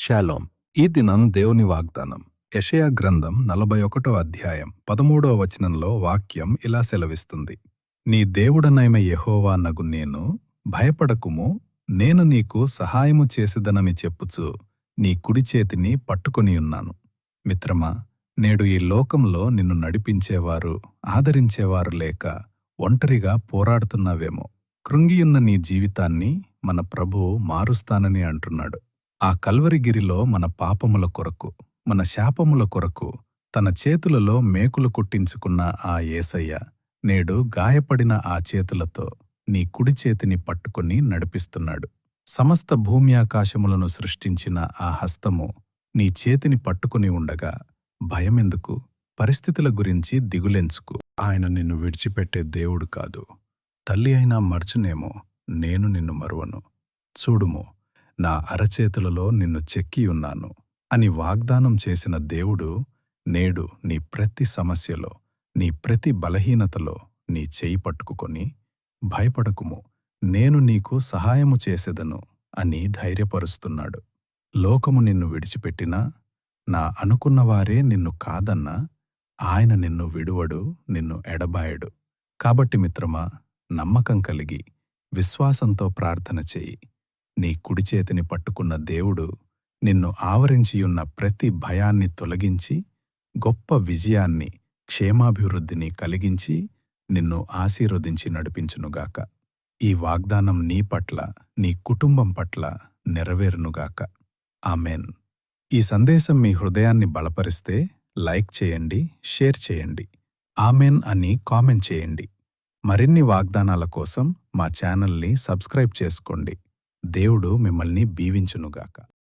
Shalom. ఈ దినం దేవుని వాగ్దానం యెషయా గ్రంథం 41వ అధ్యాయం 13వ వచనంలో వాక్యం ఇలా సెలవిస్తుంది. నీ దేవుడనైన యెహోవా నగు నేను, భయపడకుము, నేను నీకు సహాయము చేసిదనని చెప్పుచు నీ కుడి చేతిని పట్టుకొనియున్నాను. మిత్రమా, నేడు ఈ లోకంలో నిన్ను నడిపించేవారు, ఆదరించేవారు లేక ఒంటరిగా పోరాడుతున్నావేమో. కృంగియున్న నీ జీవితాన్ని మన ప్రభువు మారుస్తానని అంటున్నాడు. ఆ కల్వరిగిరిలో మన పాపముల కొరకు, మన శాపముల కొరకు తన చేతులలో మేకులు కుట్టించుకున్న ఆ యేసయ్య నేడు గాయపడిన ఆ చేతులతో నీ కుడి చేతిని పట్టుకుని నడిపిస్తున్నాడు. సమస్త భూమి ఆకాశములను సృష్టించిన ఆ హస్తము నీ చేతిని పట్టుకుని ఉండగా భయమెందుకు? పరిస్థితుల గురించి దిగులెంచుకు. ఆయన నిన్ను విడిచిపెట్టే దేవుడు కాదు. తల్లి అయినా మర్చునేమో, నేను నిన్ను మరువను. చూడుము, నా అరచేతులలో నిన్ను చెక్కియున్నాను అని వాగ్దానం చేసిన దేవుడు నేడు నీ ప్రతి సమస్యలో, నీ ప్రతి బలహీనతలో నీ చెయ్యి పట్టుకుని, భయపడకుము, నేను నీకు సహాయము చేసెదను అని ధైర్యపరుస్తున్నాడు. లోకము నిన్ను విడిచిపెట్టినా, నా అనుకున్నవారే నిన్ను కాదన్నా, ఆయన నిన్ను విడువడు, నిన్ను ఎడబాయడు. కాబట్టి మిత్రమా, నమ్మకం కలిగి విశ్వాసంతో ప్రార్థన చెయ్యి. నీ కుడిచేతిని పట్టుకున్న దేవుడు నిన్ను ఆవరించియున్న ప్రతి భయాన్ని తొలగించి, గొప్ప విజయాన్ని, క్షేమాభివృద్ధిని కలిగించి నిన్ను ఆశీర్వదించి నడిపించునుగాక. ఈ వాగ్దానం నీ పట్ల, నీ కుటుంబం పట్ల నెరవేరునుగాక. ఆమెన్. ఈ సందేశం మీ హృదయాన్ని బలపరిస్తే లైక్ చేయండి, షేర్ చేయండి. ఆమెన్ అని కామెంట్ చేయండి. మరిన్ని వాగ్దానాల కోసం మా ఛానల్ని సబ్స్క్రైబ్ చేసుకోండి. దేవుడు మిమ్మల్ని దీవించునుగాక.